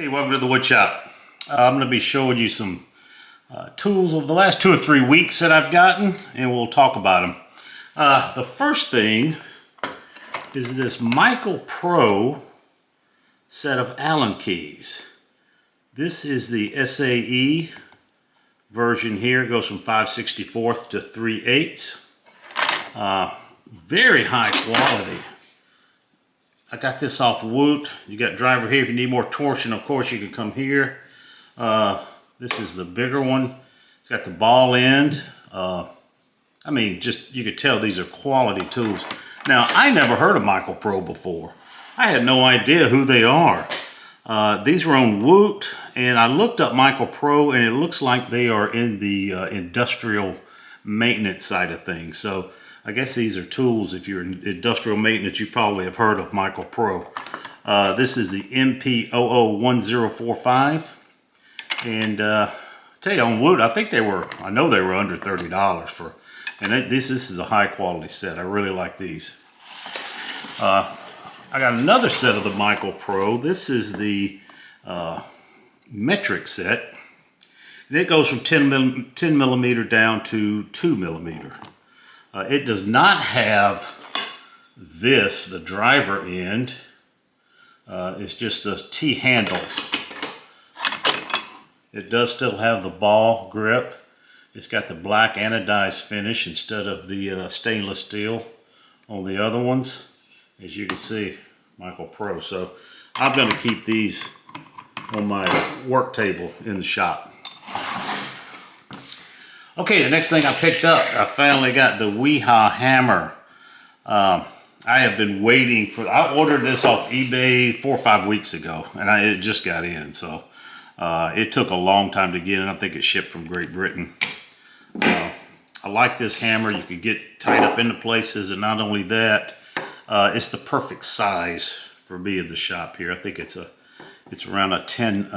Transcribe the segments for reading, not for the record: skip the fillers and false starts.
Hey, welcome to the wood shop. I'm going to be showing you some tools over the last 2 or 3 weeks that I've gotten, and we'll talk about them. The first thing is this Michael Pro set of Allen keys. This is the SAE version here. It goes from 5/64 to 3/8. Very high quality. I got this off Woot. You got driver here. If you need more torsion, of course, you can come here. This is the bigger one. It's got the ball end. I mean, just you could tell these are quality tools. Now, I never heard of Michael Pro before. I had no idea who they are. These were on Woot, and I looked up Michael Pro, and it looks like they are in the industrial maintenance side of things. So I guess these are tools. If you're in industrial maintenance, you probably have heard of Michael Pro. This is the MP001045. And tell you, on Woot, I know they were under $30 for, and this is a high quality set. I really like these. I got another set of the Michael Pro. This is the metric set. And it goes from 10 millimeter down to 2 millimeter. It does not have this, the driver end. It's just the T handles. It does still have the ball grip. It's got the black anodized finish instead of the stainless steel on the other ones. As you can see, Michael Pro. So I'm going to keep these on my work table in the shop. Okay, the next thing I picked up, I finally got the Wiha Hammer. I have been waiting for, I ordered this off eBay 4 or 5 weeks ago, and it just got in, so it took a long time to get in. I think it shipped from Great Britain. I like this hammer. You could get tied up into places, and not only that, it's the perfect size for me in the shop here. I think it's around a 10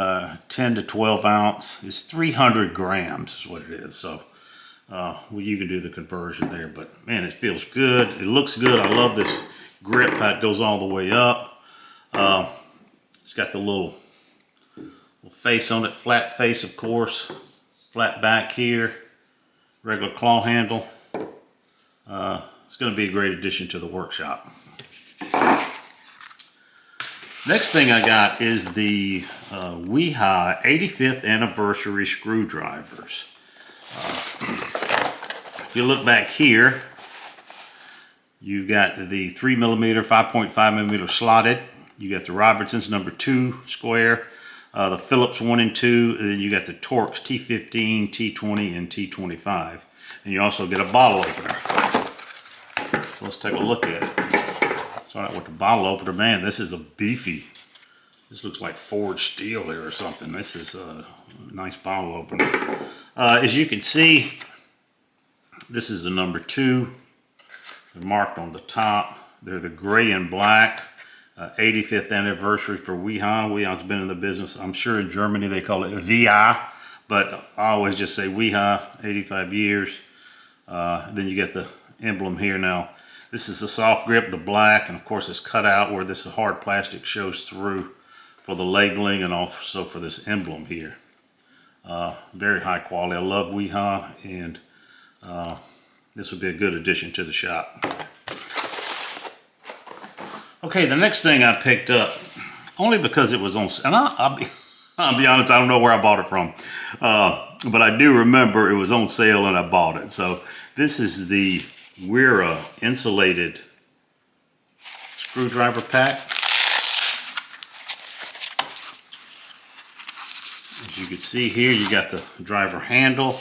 to 12 ounce. It's 300 grams is what it is. So well, you can do the conversion there, but man, it feels good. It looks good. I love this grip, how it goes all the way up. It's got the little face on it, flat face, of course, flat back here, regular claw handle. It's going to be a great addition to the workshop. Next thing I got is the Wiha 85th anniversary screwdrivers. If you look back here, you've got the 3 millimeter, 5.5 millimeter slotted. You got the Robertson's number 2 square, the Phillips 1 and 2, and then you got the Torx T15, T20, and T25. And you also get a bottle opener. So let's take a look at it. Start out with the bottle opener. Man, this is a beefy. This looks like forged steel here or something. This is a nice bottle opener. As you can see, this is the number 2. They're marked on the top. They're the gray and black. 85th anniversary for Wiha. Wiha's been in the business. I'm sure in Germany they call it Wiha, but I always just say Wiha, 85 years. Then you get the emblem here now. This is the soft grip, the black, and of course it's cut out where this hard plastic shows through for the labeling and also for this emblem here. Very high quality. I love Wiha, and this would be a good addition to the shop. Okay, the next thing I picked up, only because it was on, and I'll be honest, I don't know where I bought it from, but I do remember it was on sale and I bought it. So this is the Wera insulated screwdriver pack. As you can see here, you got the driver handle.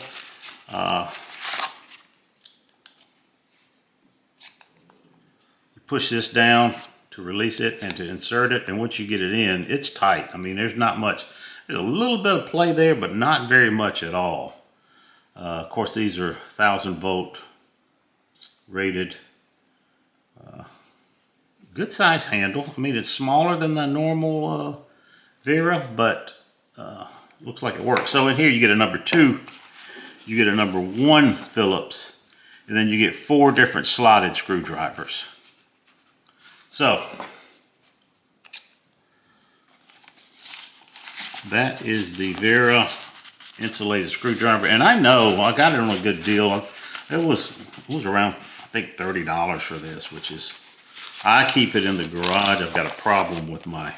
You push this down to release it and to insert it, and once you get it in, it's tight. I mean, there's not much. There's a little bit of play there, but not very much at all. Of course, these are 1,000 volt rated. Good size handle. I mean, it's smaller than the normal Wera, but looks like it works. So in here you get a number 2, you get a number 1 Phillips, and then you get 4 different slotted screwdrivers. So that is the Wera insulated screwdriver. And I know I got it on a good deal. It was around, I think, $30 for this, which is, I keep it in the garage. I've got a problem with my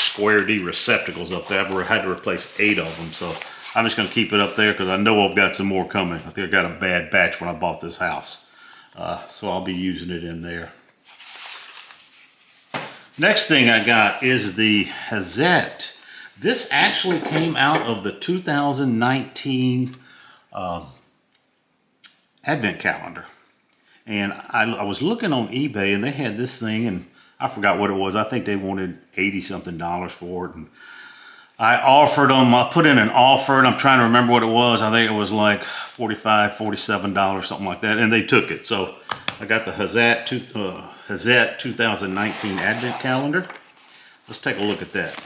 square D receptacles up there. I've had to replace 8 of them, so I'm just going to keep it up there because I know I've got some more coming. I think I got a bad batch when I bought this house, so I'll be using it in there. Next thing I got is the Hazet. This actually came out of the 2019 Advent calendar. And I was looking on eBay and they had this thing and I forgot what it was. I think they wanted $80-something for it. And I offered them, I put in an offer and I'm trying to remember what it was. I think it was like $45, $47, something like that. And they took it. So I got the Hazet 2019 Advent calendar. Let's take a look at that.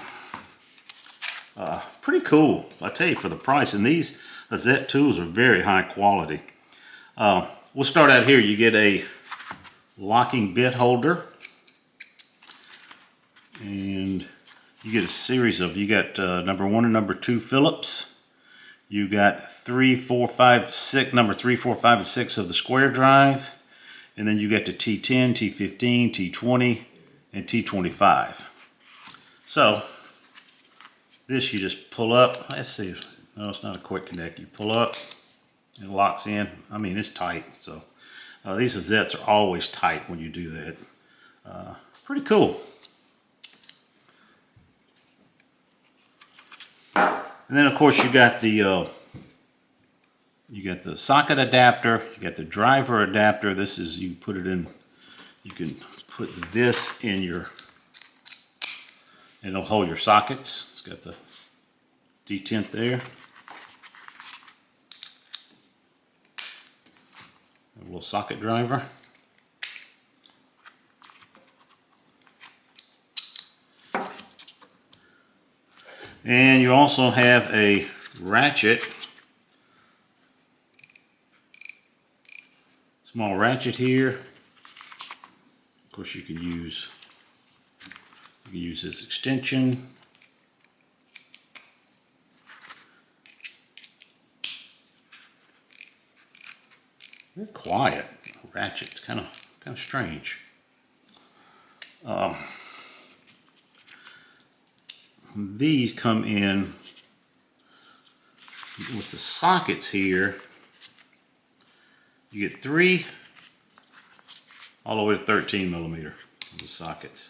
Pretty cool, I tell you, for the price. And these Hazet tools are very high quality. We'll start out here. You get a locking bit holder. And you get a series of, you got number 1 and number 2 Phillips. You got 3, 4, 5, 6, number 3, 4, 5, and 6 of the square drive. And then you got the T10, T15, T20, and T25. So, this you just pull up. Let's see. No, it's not a quick connect. You pull up, it locks in. I mean, it's tight. So, these Hazets are always tight when you do that. Pretty cool. And then, of course, you got the socket adapter. You got the driver adapter. This is, you put it in. You can put this in your, and it'll hold your sockets. It's got the detent there. A little socket driver. And you also have a ratchet, small ratchet here. Of course, you can use this extension. Very quiet ratchet. It's kind of strange. These come in with the sockets here. You get 3 all the way to 13 millimeter of the sockets.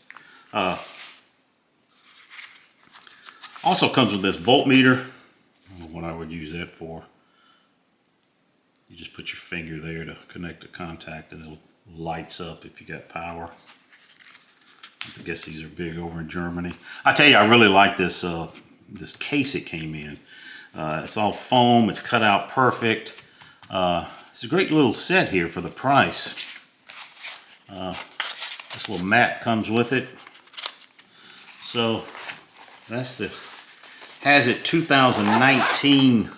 Also comes with this voltmeter. I don't know what I would use that for. You just put your finger there to connect the contact and it lights up if you got power. I guess these are big over in Germany. I tell you, I really like this this case it came in. It's all foam. It's cut out perfect. It's a great little set here for the price. This little mat comes with it. So that's the Hazet 2019.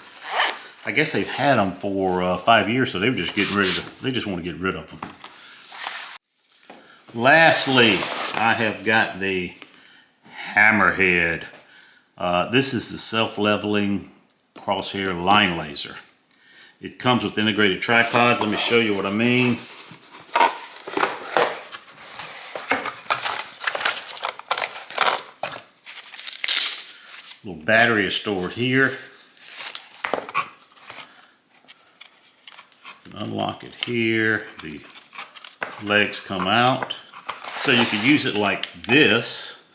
I guess they've had them for 5 years, so they're just getting rid of them. They just want to get rid of them. Lastly, I have got the Hammerhead. This is the self-leveling crosshair line laser. It comes with integrated tripod. Let me show you what I mean. Little battery is stored here. Unlock it here. The legs come out. So you could use it like this,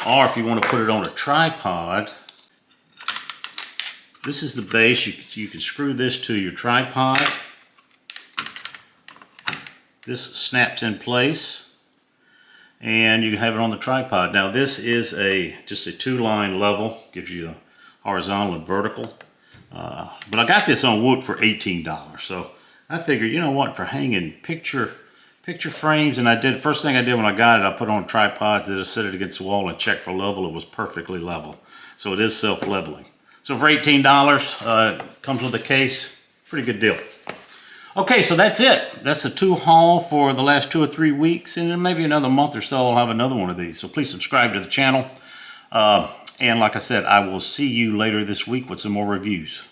or if you want to put it on a tripod, this is the base. You can screw this to your tripod. This snaps in place, and you can have it on the tripod. Now this is just a 2-line level, gives you a horizontal and vertical. But I got this on wood for $18, so I figured, you know what, for hanging picture frames, and first thing I did when I got it, I put it on a tripod, to set it against the wall and check for level. It was perfectly level. So it is self-leveling. So for $18, comes with a case. Pretty good deal. Okay, so that's it. That's a tool haul for the last 2 or 3 weeks, and in maybe another month or so I'll have another one of these. So please subscribe to the channel. And like I said, I will see you later this week with some more reviews.